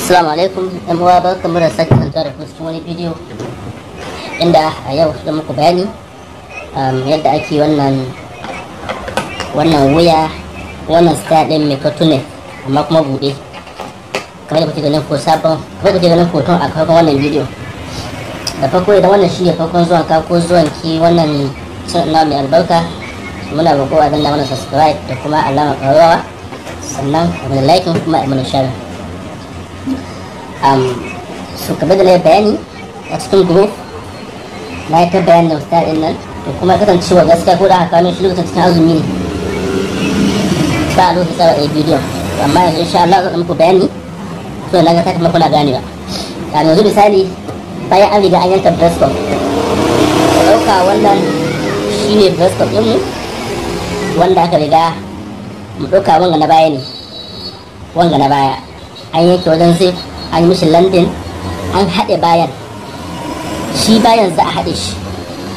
Assalamu alaikum yan uwa, barkamu da sake kanta da cikin wani bidiyo inda a yau da muku bayani yadda ake wannan wuya, wannan style din mai cartoon amma kuma bude kamar da kuke ganin hoton a farkon wannan bidiyo. Da farko idan wannan shine farkon zuwan ka ko zuwan ki wannan channel na mai albarka, muna roƙo a danna mana subscribe da kuma alama ƙararrawa, sannan a mana like kuma a mana share. So kamar da na bayani a cikin group na yi ta bayan da style din nan, to kuma kasancewa gaskiya ko da aka kawo shi lokacin cikin azumi ne ba a lokacin tsara a bidiyon, amma yanzu insha Allah zan muku bayani to na ga ta kuma kuna ganewa. Yanzu misali bayan an riga an yanka breast cup, ka ɗauka wannan shine breast cup ɗinmu wanda aka riga mu ɗauka wanga na baya ne, wanga na baya an yanke wajen zai an yi mishi landing, an haɗe bayan, shi bayan za a haɗe shi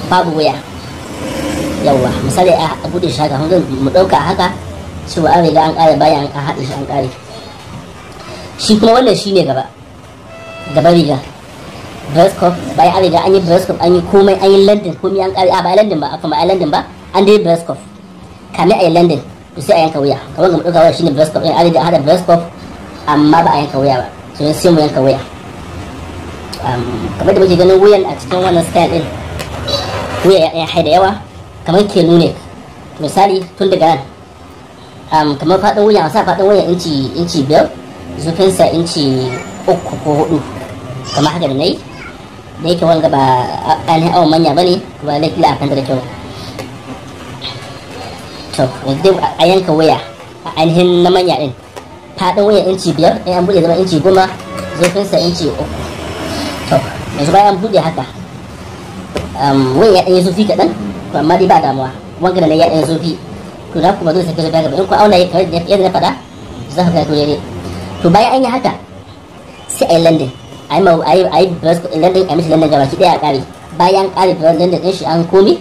babu wuya. Yawwa misali a buɗe shi haka, mu ɗauka haka cewa an riga an ƙare bayan an haɗe shi an ƙare. Shi kuma wannan shi ne gaba riga breast cup, bayan an riga an yi breast cup, an yi komai, an yi landing komai an ƙare. Ba a landing ba, ba a landing ba, an dai breast cup kamin a yi landing to sai a yanka wuya. Kamar ga mu ɗauka wuya shine breast cup ɗin, an riga an haɗa breast cup amma ba a yanka wuya ba, sai mu yanka wuya. Kamar da muke ganin wuyan a cikin wannan style din, wuya ya haida yawa kamar kelu ne. Misali tun daga nan kamar faɗin wuya, a sa faɗin wuya inci 5, zufinsa inci 3 ko 4 kamar haka da na yi, da yake wanga ba ainihin awon manya ba ne, ba laifin a kanta da kyau. To yanzu a yanka wuya a ainihin na manya din, faɗin wuya inci 5, in an buɗe zama inci 10, zufinsa inci 3. To yanzu bayan buɗe haka wuyan ya ɗanyi zufi kaɗan, to amma dai ba damuwa, wanga da na ya ɗanyi zufi, to na kuma zo sai ka zo gaba in ku auna yadda na faɗa za ka kai daidai. To bayan an yi haka sai a yi landing, a yi breast landing, a mishi landing gabaki ɗaya a ƙare. Bayan ƙare landing ɗin shi an komi,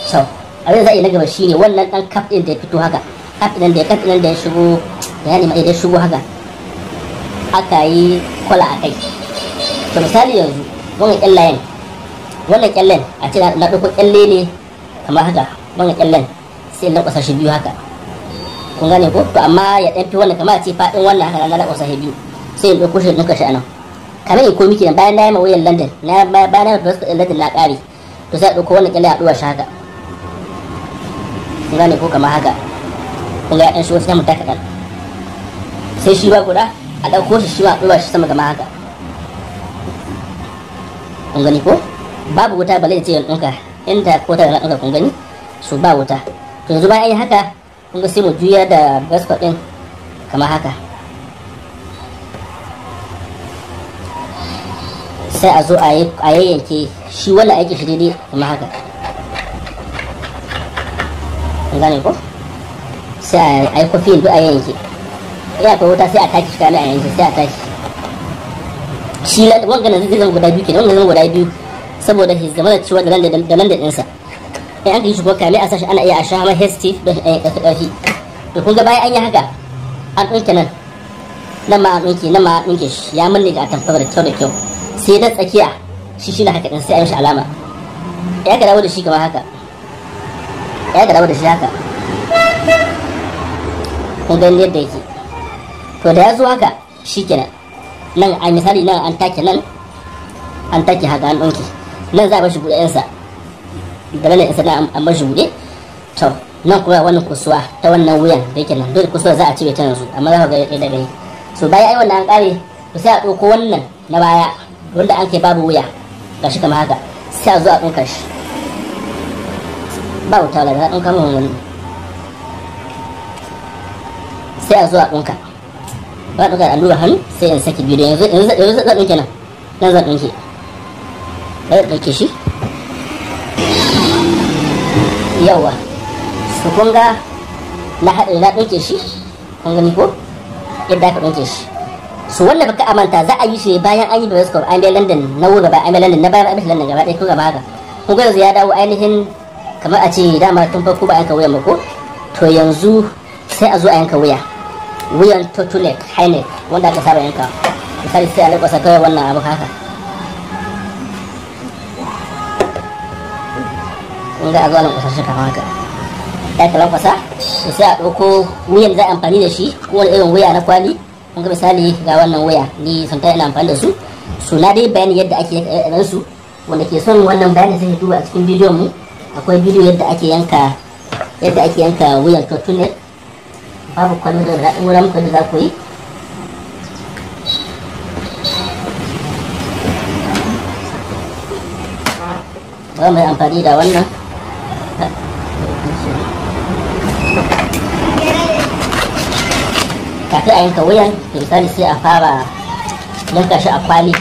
so abin da za a yi na gaba shine wannan ɗan kaf ɗin da ya fito haka, kaf ɗin da ya shigo bayani ma idan shigo haka aka yi kwala a kai. To misali yanzu wannan kyallen a ce na ɗauko kyalle ne kamar haka, wannan kyallen sai na kwasa shi biyu haka, kun gane ko? To amma ya ɗan fi wannan, kamar a ce faɗin wannan haka na kwasa shi biyu, sai in ɗauko shi in ɗauka shi a nan kamar in komi kenan. Bayan na yi ma wuyan London, bayan na yi breast London na ƙare, to sai a ɗauko wannan kyalle a ɗuwa shi haka, kun gane ko? Kamar haka, kun ga ya ɗan shigo sai mu taka ɗan, sai shi ba guda a ɗauko shi ma a ɗuwa shi sama kamar haka, kun gani ko? Babu wuta balle ce yan ɗinka, inda ko ta ɗinka kun gani, so ba wuta. To yanzu bayan yi haka, kun ga sai mu juya da breast cup ɗin kamar haka, sai a zo a yayyanke shi wannan aiki shi daidai kamar haka, kun gane ko? Sai a yi kofi duk a yayyanke, ina akwai wuta sai a taki shi kamin a yanke, sai a taki shi wanga na zai zama guda biyu kenan, wanga zama guda biyu saboda shi zama da ciwo da nan da ɗinsa. In an yi shi kuma kamin a sashi ana iya a sha mai hesti don ƙarfi. To kun ga bayan an yi haka an ɗauke nan ma an ɗauke, nan ma an ɗauke shi ya manne ga atamfa da kyau, sai na tsakiya shi na haka ɗin, sai a yi shi alama ya ga dawo da shi kamar haka, ya ga dawo da shi haka, kun ga yadda yake. To da ya zo haka shi kenan, nan a misali nan an take haka an ɗauke, nan za a bashi buɗe yansa da nan yansa na an bashi buɗe. To nan kuma wannan kusuwa ta wannan wuyan da yake nan, dole kusuwa za a cire ta yanzu, amma za ka ga yadda gani. So bayan ai wannan an ƙare, to sai a ɗauko wannan na baya wanda an kai babu wuya gashi kamar haka, sai a zo a ɗauka shi ba wuta, da za a ɗauka min wani, sai a zo a ɗauka ba a ɗauka allura hannu, sai in saki biyu da yanzu zan ɗauke nan zan ɗauke, bari ɗauke shi yawa. Su kun ga na haɗe na ɗauke shi, kun gani ko yadda aka ɗauke shi. Su wannan baka amanta za a yi shi bayan an yi breast cup, an bai London na wuri gaba, an bai London na bayan an bai London gaba ɗaya ko gaba haka. Kun ga yanzu ya dawo ainihin kamar a ce dama tun farko ba a yanka wuyan ba ko? To yanzu sai a zo a yanka wuyan turtleneck, high neck wanda aka saba yanka. misali sai a lankwasa kawai wannan abu haka, kun ga a zuwa lankwasa shi kama haka, ya ka lankwasa sai a ɗauko wuyan da za a amfani da shi, kowane irin wuya na kwali. Kun ga misali ga wannan wuya ni sun ta ina amfani da su, na dai bayani yadda ake yanka su. Wanda ke son wannan bayani sai duba a cikin bidiyon mu, akwai bidiyo yadda ake yanka wuyan turtlet, babu kwallo da na'ura muku da za ku yi. Ba mai amfani da wannan kafin a yanka wuyan, misali sai a fara yanka shi a kwali.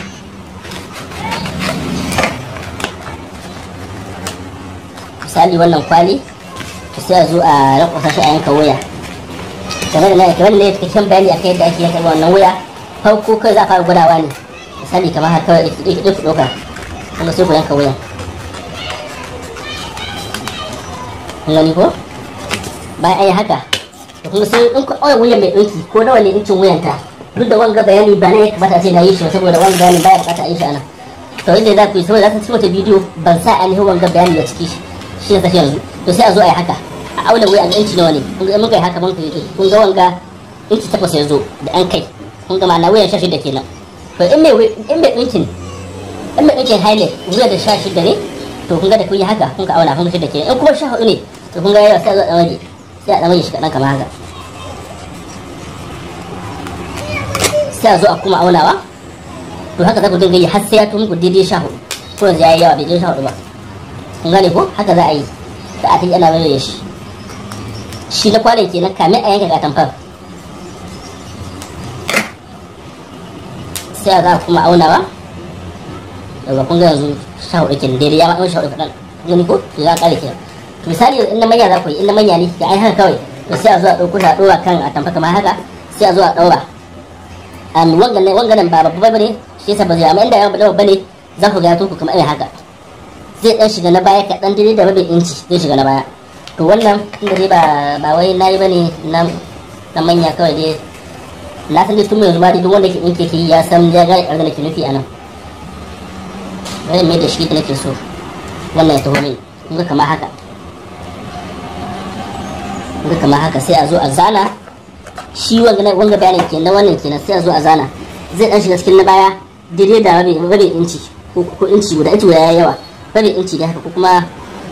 Misali wannan kwali sai a zo a rakwasa shi a yanka wuya. Kamar da ne cikakken bayani akan yadda ake yanka wannan wuya. Farko kai za a fara gwadawa ne, misali kamar haka kawai ku ɗauka, kuma sai ku yanka wuyan. Kun gani ko? Bayan an yi haka, da kuma sai in ku ɗaura wuyan mai ɗauki ko nawa ne incin wuyanta, duk da wanga bayani ba na ya kamata a ce na yi shi saboda wanga bayani baya bukata a yi shi a nan. To inda za ku yi saboda za su ci wata bidiyo ban sa ainihin wanga bayani da ciki shi ne tafi yanzu. To sai a zo a yi haka, a auna wuya ga inci nawa ne. Kun ga mun kai haka mun kai, kun ga wanga inci 8 ya zo da an kai, kun ga ma'ana wuyan 16 kenan. To in mai ɗinkin highlight wuya da 16 ne, to kun ga da kun yi haka kun ka auna kun ga 6 kenan. In kuma 14 ne, to kun ga yawa sai a zo a ɗan waje, sai a ɗan waje shi kaɗan kamar haka. Sai a zo a kuma aunawa, to haka za ku dinga yi har sai ya tun ku daidai 14, ko yanzu ya yi yawa bai daidai 14 ba. Kun gane ko? Haka za a yi, da a ta yi ana mai shi. Shi na kwanan kenan kamin a yanka katamfar. Sai a za a kuma aunawa, daga kun ga yanzu 14 kenan daidai, ya ma'amma 14 kaɗan. Gani ko? To za a ƙare kenan. Misali in na manya za ku yi, in na manya ne da ai haka kawai, to sai a zo a ɗauko shi a ɗora kan atamfa kamar haka, sai a zo a ɗaura. Wanganan ba babba bane, shi yasa ba zai, amma inda ya babba ne za ku ga ku kamar irin haka. Zai dan shiga na baya kaɗan daidai da rabin inci zai shiga na baya. To wannan inda dai ba wai nayi bane na manya kawai dai, na san dai tun yanzu ma dai duk wanda ke ɗinke ke ya san ya gane ƙarfi da ke nufi a nan. Bari mai da shi da nake so wannan ya taho min, kun ga kamar haka. Kun ga kamar haka sai a zo a zana shi wanga bayanin kenan, wannan kenan sai a zo a zana. Zai dan shiga cikin na baya daidai da rabin inci ko inci guda ya yawa, rabin inci da haka ko kuma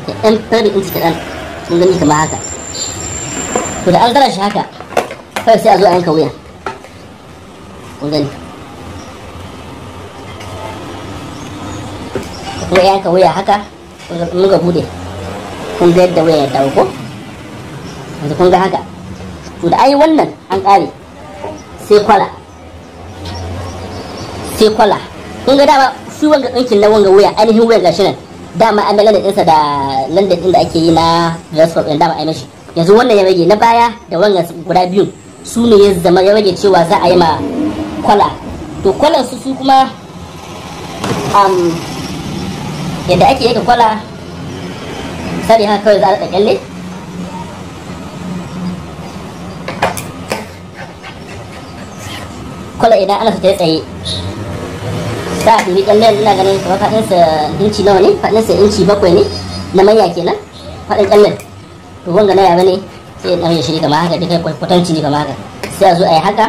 da ɗan rabin inci kaɗan. Kun gani kamar haka. To da an zara shi haka kawai sai a zo a yanka wuya. Kun gani kun ga yanka wuya haka, mun ga bude, kun ga yadda wuya ya dawo ko yanzu kun ga haka. To da ai wannan an ƙare sai kwala. Kun ga dama shi wanga ɗinkin na wanga wuya, ainihin wuya gashi nan dama an dangane ɗinsa da London ɗin da ake yi na Dresscode ɗin dama a yi mashi. Yanzu wannan ya rage na baya da wannan guda biyun su ne ya zama ya rage cewa za a yi ma kwala. To kwalan su kuma yadda ake yanka kwala, misali haka kawai za a kyalle. Kwala idan ana fita tsaye za a ɗiri kyalle, ina ganin kamar faɗinsa inci nawa ne, faɗinsa inci 7 ne na manya kenan faɗin kyallen. To wanga na yaba ne sai ya ɗan shiri kamar haka, duka kwatanci ne kamar haka. Sai a zo a yi haka,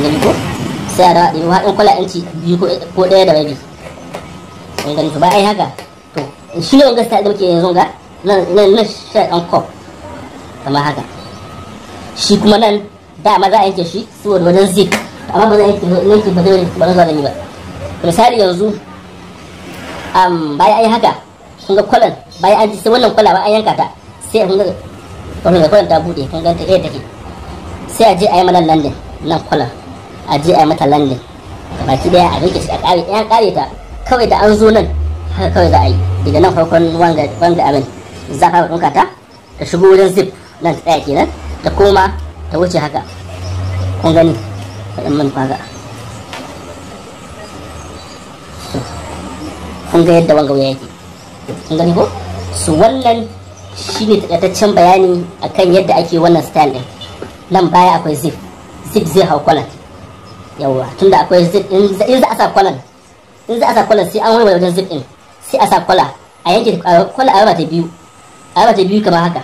gani ko sai a dawa ɗiri haɗin kwala inci 2 ko 1 da rabi. Gani to ba a yi haka, to shi ne wanga style da muke yanzu ga na sha ɗan kop kamar haka. Shi kuma nan dama za a yanke shi saboda wajen zip, amma ba za a yanke ba zai ba zuwa zani ba. Misali yanzu bayan an yi haka, kun ga kwalan bayan an ji sai wannan kwala ba an yanka ta, sai kun ga wannan kwalan ta bude, kun ga ta ɗaya take. Sai a je a yi mana landin nan kwalan, a je a yi mata landin baki daya a rike shi a ƙare. An ƙare ta kawai da an zo nan haka kawai za a yi daga nan farkon wanga abin za a fara ɗauka ta ta shigo wajen zip nan ta tsaya kenan, ta koma ta wuce haka. Kun gani faɗin man faga, kun ga yadda wanga wuya yake. Kun gani ko? Su wannan shi ne taƙaitaccen bayani akan yadda ake wannan style ɗin. Nan baya akwai zip zip zai hau kwalan. Yawa tunda akwai zip in za a sa kwalan sai an warware wajen zip din, sai a sa kwala a yanke kwala a raba ta biyu kamar haka.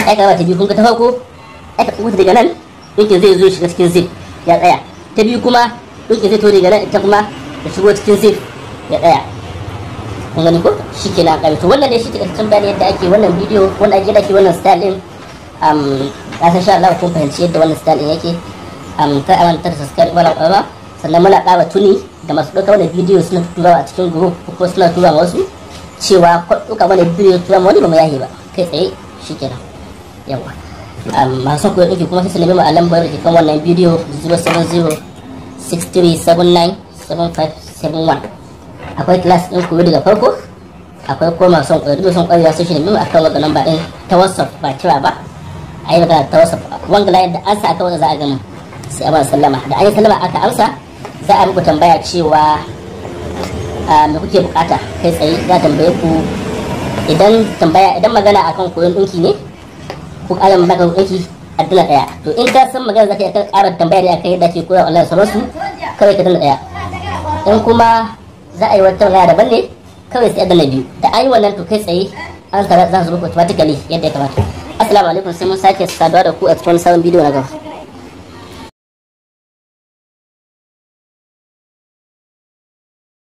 Ai ka raba ta biyu, kun ga ta farko ai ka tsubuta daga nan ɗinkin zai zo shiga cikin zip ya tsaya, ta biyu kuma ɗinkin zai to daga nan ita kuma ya shigo cikin zip ya tsaya. Kun gani ko shikenan a to wannan ne shi takaitaccen bayani yadda ake wannan bidiyo, wanda ake da wannan style din. Na san sha Allah kun fahimci yadda wannan style din yake. Ta amanta da subscribe wala ƙarama, sannan muna ƙara tuni da masu ɗauka wani bidiyo suna turawa a cikin group ko suna tura wasu cewa ɗauka wani bidiyo tura wani ba mu yahi ba kai tsaye shikenan. Yawa masu son koyon ɗauki kuma sai su nemi mu a lambar da kan wannan bidiyo 07063797571. akwai class ɗin koyo daga farko, akwai kuma masu son koyo son ƙwarewa sai shi nemi mu akan wannan namba ɗin ta WhatsApp ba kira ba, a yi magana ta WhatsApp wanga layin da an sa aka wanda za a gama sai a ba sallama, da an yi sallama aka amsa za a muku tambaya cewa me kuke bukata kai tsaye. za a tambaye ku idan magana akan koyon ɗinki ne ko ƙarin baka ɗinki a dala ɗaya, to in ka san magana za ka yi ƙarar tambaya da aka yi da ke koyar online sauransu kawai ka dala ɗaya. in kuma za a yi wata magana daban ne kawai sai a dala biyu. da an yi wannan to kai tsaye an za su muku automatically yadda ya kamata. Assalamu alaikum, sai mun sake saduwa da ku a cikin sabon bidiyo na gaba.